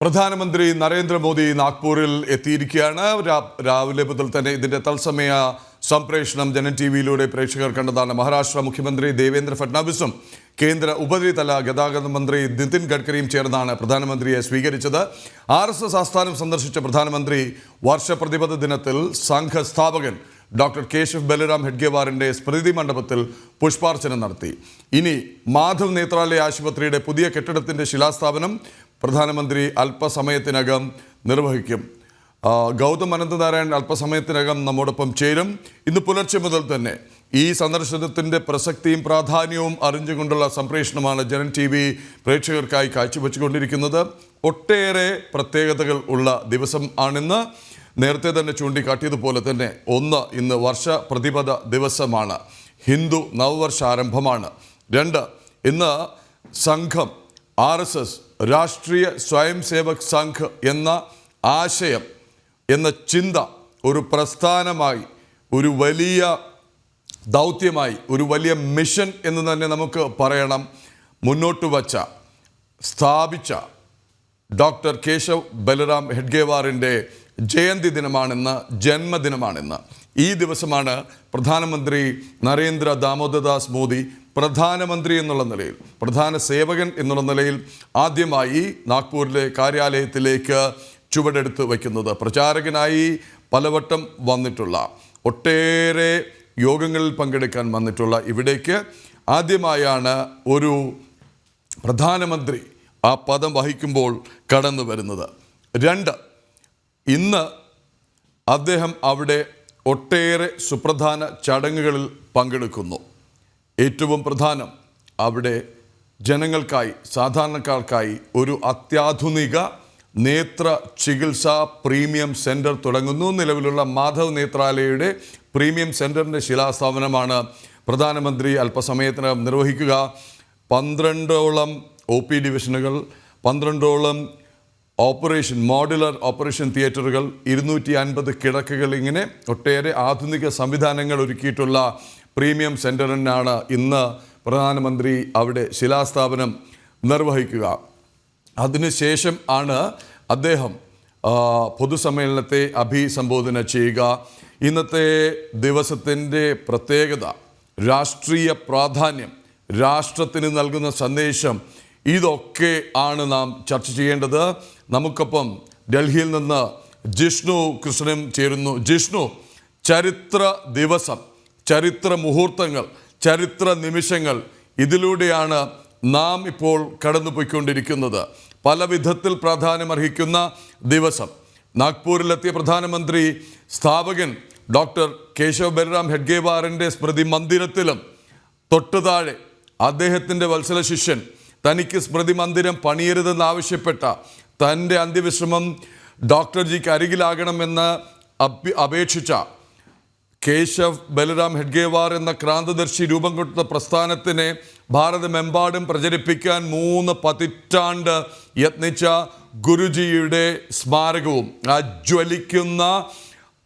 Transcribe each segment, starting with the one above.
പ്രധാനമന്ത്രി നരേന്ദ്രമോദി നാഗ്പൂരിൽ എത്തിയിരിക്കുകയാണ്. രാവിലെ മുതൽ തന്നെ ഇതിന്റെ തത്സമയ സംപ്രേഷണം ജനൻ ടിവിയിലൂടെ പ്രേക്ഷകർ കണ്ടതാണ്. മഹാരാഷ്ട്ര മുഖ്യമന്ത്രി ദേവേന്ദ്ര ഫഡ്നാവിസും കേന്ദ്ര ഉപരിതല ഗതാഗത മന്ത്രി നിതിൻ ഗഡ്കരിയും ചേർന്നാണ് പ്രധാനമന്ത്രിയെ സ്വീകരിച്ചത്. RSS ആസ്ഥാനം സന്ദർശിച്ച പ്രധാനമന്ത്രി വർഷപ്രതിപദ ദിനത്തിൽ സംഘ സ്ഥാപകൻ ഡോക്ടർ കേശവ് ബലിറാം ഹെഡ്ഗേവാറിന്റെ സ്മൃതി മണ്ഡപത്തിൽ പുഷ്പാർച്ചന നടത്തി. ഇനി മാധവ് നേത്രാലയ ആശുപത്രിയുടെ പുതിയ കെട്ടിടത്തിന്റെ ശിലാസ്ഥാപനം പ്രധാനമന്ത്രി അല്പസമയത്തിനകം നിർവഹിക്കും. ഗൗതം അനന്തനാരായൺ അല്പസമയത്തിനകം നമ്മോടൊപ്പം ചേരും. ഇന്ന് പുലർച്ചെ മുതൽ തന്നെ ഈ സന്ദർശനത്തിൻ്റെ പ്രസക്തിയും പ്രാധാന്യവും അറിഞ്ഞുകൊണ്ടുള്ള സംപ്രേഷണമാണ് ജനൻ TV പ്രേക്ഷകർക്കായി കാഴ്ചവെച്ചുകൊണ്ടിരിക്കുന്നത്. ഒട്ടേറെ പ്രത്യേകതകൾ ഉള്ള ദിവസം ആണിന്ന്. നേരത്തെ തന്നെ ചൂണ്ടിക്കാട്ടിയതുപോലെ തന്നെ ഇന്ന് വർഷ പ്രതിപദ ദിവസമാണ്. ഹിന്ദു നവവർഷാരംഭമാണ്. 2 ഇന്ന് സംഘം RSS രാഷ്ട്രീയ സ്വയം സേവക് സംഘ് എന്ന ആശയം എന്ന ചിന്ത ഒരു പ്രസ്ഥാനമായി, ഒരു വലിയ ദൗത്യമായി, ഒരു വലിയ മിഷൻ എന്ന് തന്നെ നമുക്ക് പറയണം, മുന്നോട്ട് വച്ച സ്ഥാപിച്ച ഡോക്ടർ കേശവ് ബലിറാം ഹെഡ്ഗേവാറിൻ്റെ ജയന്തി ദിനമാണെന്ന്, ജന്മദിനമാണെന്ന്. ഈ ദിവസമാണ് പ്രധാനമന്ത്രി നരേന്ദ്ര ദാമോദർദാസ് മോദി പ്രധാനമന്ത്രി എന്നുള്ള നിലയിൽ, പ്രധാന സേവകൻ എന്നുള്ള നിലയിൽ ആദ്യമായി നാഗ്പൂരിലെ കാര്യാലയത്തിലേക്ക് ചുവടെടുത്ത് വയ്ക്കുന്നത്. പ്രചാരകനായി പലവട്ടം വന്നിട്ടുള്ള, ഒട്ടേറെ യോഗങ്ങളിൽ പങ്കെടുക്കാൻ വന്നിട്ടുള്ള ഇവിടേക്ക് ആദ്യമായാണ് ഒരു പ്രധാനമന്ത്രി ആ പദം വഹിക്കുമ്പോൾ കടന്നു വരുന്നത്. 2 ഇന്ന് അദ്ദേഹം അവിടെ ഒട്ടേറെ സുപ്രധാന ചടങ്ങുകളിൽ പങ്കെടുക്കുന്നു. ഏറ്റവും പ്രധാനം, അവിടെ ജനങ്ങൾക്കായി, സാധാരണക്കാർക്കായി ഒരു അത്യാധുനിക നേത്ര ചികിത്സാ പ്രീമിയം സെൻറ്റർ തുടങ്ങുന്നു. നിലവിലുള്ള മാധവ് നേത്രാലയയുടെ പ്രീമിയം സെൻറ്ററിൻ്റെ ശിലാസ്ഥാപനമാണ് പ്രധാനമന്ത്രി അല്പസമയത്തിനകം നിർവഹിക്കുക. 12ഓളം OP ഡിവിഷനുകൾ, 12ഓളം മോഡുലർ ഓപ്പറേഷൻ തിയേറ്ററുകൾ, 250 കിടക്കകൾ, ഇങ്ങനെ ഒട്ടേറെ ആധുനിക സംവിധാനങ്ങൾ ഒരുക്കിയിട്ടുള്ള പ്രീമിയം സെൻറ്ററിനാണ് ഇന്ന് പ്രധാനമന്ത്രി അവിടെ ശിലാസ്ഥാപനം നിർവഹിക്കുക. അതിനുശേഷം ആണ് അദ്ദേഹം പൊതുസമ്മേളനത്തെ അഭിസംബോധന ചെയ്യുക. ഇന്നത്തെ ദിവസത്തിൻ്റെ പ്രത്യേകത, രാഷ്ട്രീയ പ്രാധാന്യം, രാഷ്ട്രത്തിന് നൽകുന്ന സന്ദേശം, ഇതൊക്കെ ആണ് നാം ചർച്ച ചെയ്യേണ്ടത്. നമുക്കൊപ്പം ഡൽഹിയിൽ നിന്ന് ജിഷ്ണു കൃഷ്ണനും ചേരുന്നു. ജിഷ്ണു, ചരിത്ര ദിവസം, ചരിത്ര മുഹൂർത്തങ്ങൾ, ചരിത്ര നിമിഷങ്ങൾ, ഇതിലൂടെയാണ് നാം ഇപ്പോൾ കടന്നുപോയിക്കൊണ്ടിരിക്കുന്നത്. പല വിധത്തിൽ പ്രാധാന്യമർഹിക്കുന്ന ദിവസം. നാഗ്പൂരിലെത്തിയ പ്രധാനമന്ത്രി സ്ഥാപകൻ ഡോക്ടർ കേശവ് ബലിറാം ഹെഡ്ഗേവാറിൻ്റെ സ്മൃതി മന്ദിരത്തിലും തൊട്ടുതാഴെ അദ്ദേഹത്തിൻ്റെ വത്സല ശിഷ്യൻ തനിക്ക് സ്മൃതി മന്ദിരം പണിയരുതെന്നാവശ്യപ്പെട്ട, തൻ്റെ അന്ത്യവിശ്രമം ഡോക്ടർ ജിക്ക് അരികിലാകണമെന്ന് അപേക്ഷിച്ച കേശവ് ബലിറാം ഹെഡ്ഗേവാർ എന്ന ക്രാന്തദർശി രൂപം കൊടുത്ത പ്രസ്ഥാനത്തിനെ ഭാരതമെമ്പാടും പ്രചരിപ്പിക്കാൻ 3 പതിറ്റാണ്ട് യത്നിച്ച ഗുരുജിയുടെ സ്മാരകവും, ആ ജ്വലിക്കുന്ന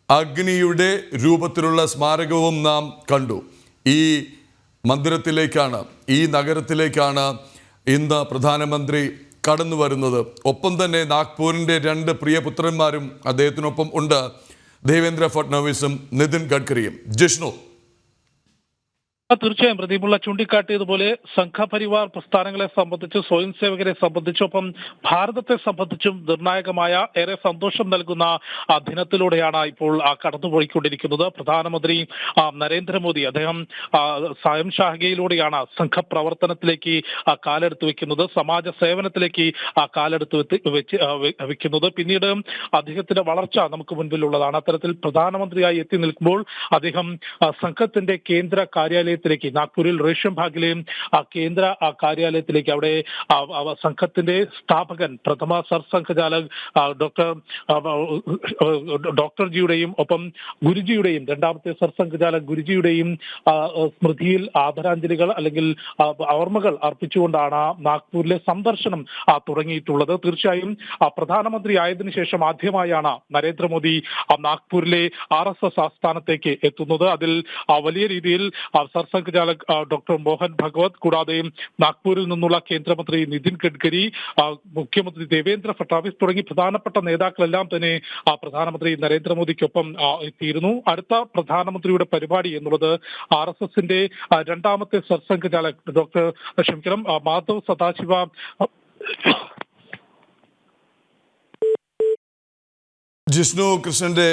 അഗ്നിയുടെ രൂപത്തിലുള്ള സ്മാരകവും നാം കണ്ടു. ഈ മന്ദിരത്തിലേക്കാണ്, ഈ നഗരത്തിലേക്കാണ് ഇന്ന് പ്രധാനമന്ത്രി കടന്നു വരുന്നത്. ഒപ്പം തന്നെ നാഗ്പൂരിൻ്റെ 2 പ്രിയപുത്രന്മാരും അദ്ദേഹത്തിനൊപ്പം ഉണ്ട്, ദേവേന്ദ്ര ഫഡ്നാവിസും നിതിൻ ഗഡ്കരിയും. ജിഷ്ണു. തീർച്ചയായും പ്രദീപുള്ള ചൂണ്ടിക്കാട്ടിയതുപോലെ സംഘപരിവാർ പ്രസ്ഥാനങ്ങളെ സംബന്ധിച്ച്, സ്വയം സേവകരെ സംബന്ധിച്ചൊപ്പം ഭാരതത്തെ സംബന്ധിച്ചും നിർണായകമായ, ഏറെ സന്തോഷം നൽകുന്ന ദിനത്തിലൂടെയാണ് ഇപ്പോൾ കടന്നുപോയിക്കൊണ്ടിരിക്കുന്നത്. പ്രധാനമന്ത്രി നരേന്ദ്രമോദി അദ്ദേഹം സ്വയം ശാഖയിലൂടെയാണ് സംഘപ്രവർത്തനത്തിലേക്ക് കാലെടുത്ത് വെക്കുന്നത്, സമാജ സേവനത്തിലേക്ക് കാലെടുത്ത് വെക്കുന്നത്. പിന്നീട് അദ്ദേഹത്തിന്റെ വളർച്ച നമുക്ക് മുൻപിലുള്ളതാണ്. അത്തരത്തിൽ പ്രധാനമന്ത്രിയായി എത്തി നിൽക്കുമ്പോൾ അദ്ദേഹം സംഘത്തിന്റെ കേന്ദ്ര കാര്യാലയത്തിലേക്ക്, നാഗ്പൂരിൽ റേഷ്യം ഭാഗിലെയും കേന്ദ്ര കാര്യാലയത്തിലേക്ക്, അവിടെ സംഘത്തിന്റെ സ്ഥാപകൻ, പ്രഥമ സർസംഘചാലക് ഡോക്ടർ ജിയുടെയും ഒപ്പം ഗുരുജിയുടെയും, 2ാമത്തെ സർസംഘചാലക് ഗുരുജിയുടെയും സ്മൃതിയിൽ ആദരാഞ്ജലികൾ അല്ലെങ്കിൽ ഓർമ്മകൾ അർപ്പിച്ചുകൊണ്ടാണ് നാഗ്പൂരിലെ സന്ദർശനം തുടങ്ങിയിട്ടുള്ളത്. തീർച്ചയായും പ്രധാനമന്ത്രി ആയതിനു ശേഷം ആദ്യമായാണ് നരേന്ദ്രമോദി നാഗ്പൂരിലെ RSS ആസ്ഥാനത്തേക്ക് എത്തുന്നത്. അതിൽ വലിയ രീതിയിൽ സർസംഘചാലക് ഡോക്ടർ മോഹൻ ഭഗവത്, കൂടാതെ നാഗ്പൂരിൽ നിന്നുള്ള കേന്ദ്രമന്ത്രി നിതിൻ ഗഡ്കരി, മുഖ്യമന്ത്രി ദേവേന്ദ്ര ഫട്നാവിസ് തുടങ്ങി പ്രധാനപ്പെട്ട നേതാക്കളെല്ലാം തന്നെ പ്രധാനമന്ത്രി നരേന്ദ്രമോദിക്കൊപ്പം എത്തിയിരുന്നു. അടുത്ത പ്രധാനമന്ത്രിയുടെ പരിപാടി എന്നുള്ളത് RSSന്റെ രണ്ടാമത്തെ സർസംഘചാലക് മാധവ് സദാശിവ ജിഷ്ണു കൃഷ്ണന്റെ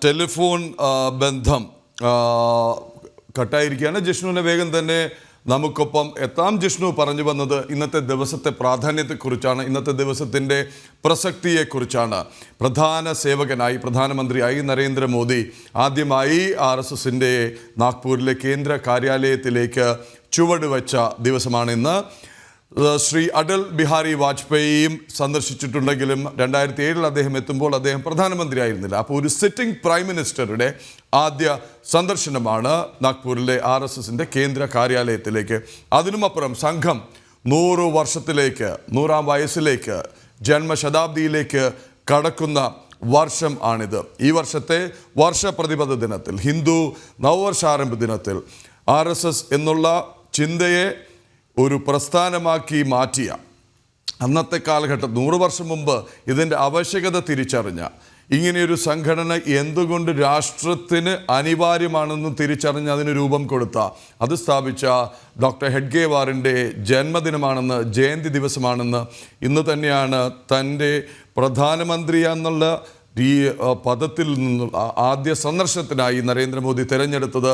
ടെലിഫോൺ ബന്ധം കട്ടായിരിക്കുകയാണ്. ജിഷ്ണുവിനെ വേഗം തന്നെ നമുക്കൊപ്പം എത്താം. ജിഷ്ണു പറഞ്ഞു വന്നത് ഇന്നത്തെ ദിവസത്തെ പ്രാധാന്യത്തെക്കുറിച്ചാണ്, ഇന്നത്തെ ദിവസത്തിൻ്റെ പ്രസക്തിയെക്കുറിച്ചാണ്. പ്രധാന സേവകനായി പ്രധാനമന്ത്രിയായി നരേന്ദ്രമോദി ആദ്യമായി RSSന്റെ നാഗ്പൂരിലെ കേന്ദ്ര കാര്യാലയത്തിലേക്ക് ചുവടുവെച്ച ദിവസമാണിന്ന്. ശ്രീ അടൽ ബിഹാരി വാജ്പേയിയും സന്ദർശിച്ചിട്ടുണ്ടെങ്കിലും 2007 അദ്ദേഹം എത്തുമ്പോൾ അദ്ദേഹം പ്രധാനമന്ത്രിയായിരുന്നില്ല. അപ്പോൾ ഒരു സിറ്റിംഗ് പ്രൈം മിനിസ്റ്ററുടെ ആദ്യ സന്ദർശനമാണ് നാഗ്പൂരിലെ RSSന്റെ കേന്ദ്ര കാര്യാലയത്തിലേക്ക്. അതിനുമപ്പുറം സംഘം 100 വർഷത്തിലേക്ക്, 100ാം വയസ്സിലേക്ക്, ജന്മശതാബ്ദിയിലേക്ക് കടക്കുന്ന വർഷം ആണിത്. ഈ വർഷത്തെ വർഷപ്രതിപദ ദിനത്തിൽ, ഹിന്ദു നവവർഷാരംഭ ദിനത്തിൽ RSS എന്നുള്ള ചിന്തയെ ഒരു പ്രസ്ഥാനമാക്കി മാറ്റിയ, അന്നത്തെ കാലഘട്ടം 100 വർഷം മുമ്പ് ഇതിൻ്റെ ആവശ്യകത തിരിച്ചറിഞ്ഞ, ഇങ്ങനെയൊരു സംഘടന എന്തുകൊണ്ട് രാഷ്ട്രത്തിന് അനിവാര്യമാണെന്ന് തിരിച്ചറിഞ്ഞ് അതിന് രൂപം കൊടുത്ത, അത് സ്ഥാപിച്ച ഡോക്ടർ ഹെഡ്ഗേവാറിൻ്റെ ജന്മദിനമാണെന്ന്, ജയന്തി ദിവസമാണെന്ന്, ഇന്ന് തന്നെയാണ് തൻ്റെ പ്രധാനമന്ത്രി എന്നുള്ള ഈ പദത്തിൽ നിന്നുള്ള ആദ്യ സന്ദർശനത്തിനായി നരേന്ദ്രമോദി തിരഞ്ഞെടുത്തത്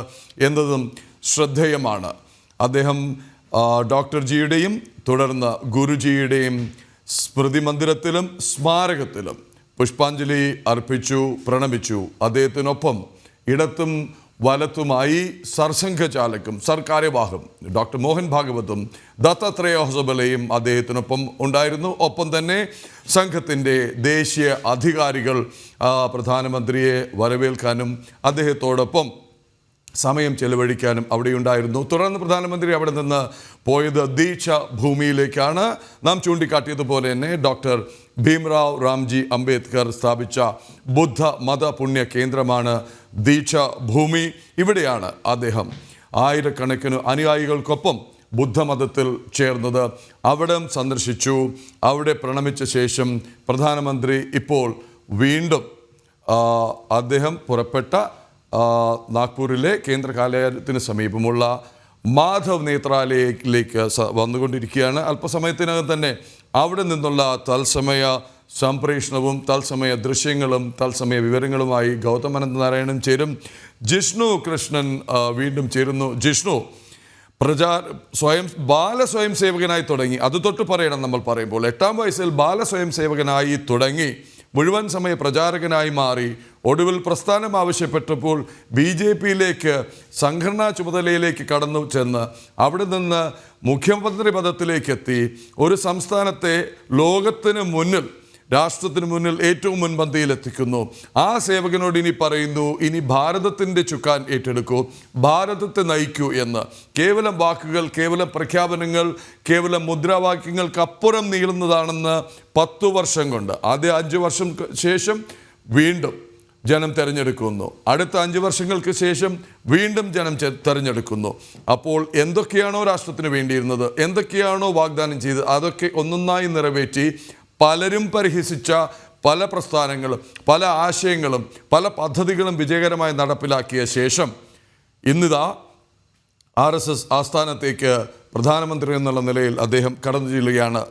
എന്നതും ശ്രദ്ധേയമാണ്. അദ്ദേഹം ഡോക്ടർ ജിയുടെയും തുടർന്ന് ഗുരുജിയുടെയും സ്മൃതി മന്ദിരത്തിലും സ്മാരകത്തിലും പുഷ്പാഞ്ജലി അർപ്പിച്ചു, പ്രണമിച്ചു. അദ്ദേഹത്തിനൊപ്പം ഇടത്തും വലത്തുമായി സർസംഘചാലകും സർക്കാര്യവാഹും ഡോക്ടർ മോഹൻ ഭാഗവതും ദത്താത്രേയ ഹൊസബലയും അദ്ദേഹത്തിനൊപ്പം ഉണ്ടായിരുന്നു. ഒപ്പം തന്നെ സംഘത്തിൻ്റെ ദേശീയ അധികാരികൾ പ്രധാനമന്ത്രിയെ വരവേൽക്കാനും അദ്ദേഹത്തോടൊപ്പം സമയം ചെലവഴിക്കാനും അവിടെയുണ്ടായിരുന്നു. തുടർന്ന് പ്രധാനമന്ത്രി അവിടെ നിന്ന് പോയത് ദീക്ഷ ഭൂമിയിലേക്കാണ്. നാം ചൂണ്ടിക്കാട്ടിയതുപോലെ തന്നെ ഡോക്ടർ ഭീംറാവ് റാംജി അംബേദ്കർ സ്ഥാപിച്ച ബുദ്ധ മത പുണ്യ കേന്ദ്രമാണ് ദീക്ഷ ഭൂമി. ഇവിടെയാണ് അദ്ദേഹം ആയിരക്കണക്കിന് അനുയായികൾക്കൊപ്പം ബുദ്ധമതത്തിൽ ചേർന്നത്. അവിടം സന്ദർശിച്ചു, അവിടെ പ്രണമിച്ച ശേഷം പ്രധാനമന്ത്രി ഇപ്പോൾ വീണ്ടും അദ്ദേഹം പുറപ്പെട്ട നാഗ്പൂരിലെ കേന്ദ്ര കാര്യാലയത്തിന് സമീപമുള്ള മാധവ് നേത്രാലയത്തിലേക്ക് വന്നുകൊണ്ടിരിക്കുകയാണ്. അല്പസമയത്തിനകം തന്നെ അവിടെ നിന്നുള്ള തത്സമയ സംപ്രേഷണവും തത്സമയ ദൃശ്യങ്ങളും തത്സമയ വിവരങ്ങളുമായി ഗൗതം അനന്തനാരായണൻ ചേരും. ജിഷ്ണു കൃഷ്ണൻ വീണ്ടും ചേരുന്നു. ജിഷ്ണു, ബാലസ്വയം സേവകനായി തുടങ്ങി, അത് തൊട്ട് പറയണം നമ്മൾ പറയുമ്പോൾ, 8ാം വയസ്സിൽ ബാലസ്വയം സേവകനായി തുടങ്ങി മുഴുവൻ സമയ പ്രചാരകനായി മാറി, ഒടുവിൽ പ്രസ്ഥാനം ആവശ്യപ്പെട്ടപ്പോൾ BJPയിലേക്ക് സംഘടനാ ചുമതലയിലേക്ക് കടന്നു ചെന്ന് അവിടെ നിന്ന് മുഖ്യമന്ത്രി പദത്തിലേക്ക് എത്തി ഒരു സംസ്ഥാനത്തെ ലോകത്തിന് മുന്നിൽ, രാഷ്ട്രത്തിന് മുന്നിൽ ഏറ്റവും മുൻപന്തിയിലെത്തിക്കുന്നു. ആ സേവകനോട് ഇനി പറയുന്നു, ഇനി ഭാരതത്തിൻ്റെ ചുക്കാൻ ഏറ്റെടുക്കൂ, ഭാരതത്തെ നയിക്കൂ എന്ന്. കേവലം വാക്കുകൾ, കേവലം പ്രഖ്യാപനങ്ങൾ, കേവലം മുദ്രാവാക്യങ്ങൾക്കപ്പുറം നീളുന്നതാണെന്ന് 10 വർഷം കൊണ്ട്, ആദ്യ 5 വർഷം ശേഷം വീണ്ടും ജനം തിരഞ്ഞെടുക്കുന്നു, അടുത്ത 5 വർഷങ്ങൾക്ക് ശേഷം വീണ്ടും ജനം തിരഞ്ഞെടുക്കുന്നു. അപ്പോൾ എന്തൊക്കെയാണോ രാഷ്ട്രത്തിന് വേണ്ടിയിരുന്നത്, എന്തൊക്കെയാണോ വാഗ്ദാനം ചെയ്തത്, അതൊക്കെ ഒന്നൊന്നായി നിറവേറ്റി പലരും പരിഹസിച്ച പല പ്രസ്ഥാനങ്ങളും പല ആശയങ്ങളും പല പദ്ധതികളും വിജയകരമായി നടപ്പിലാക്കിയ ശേഷം ഇന്നിതാ RSS ആസ്ഥാനത്തേക്ക് പ്രധാനമന്ത്രി എന്നുള്ള നിലയിൽ അദ്ദേഹം കടന്നു ചെല്ലുകയാണ്.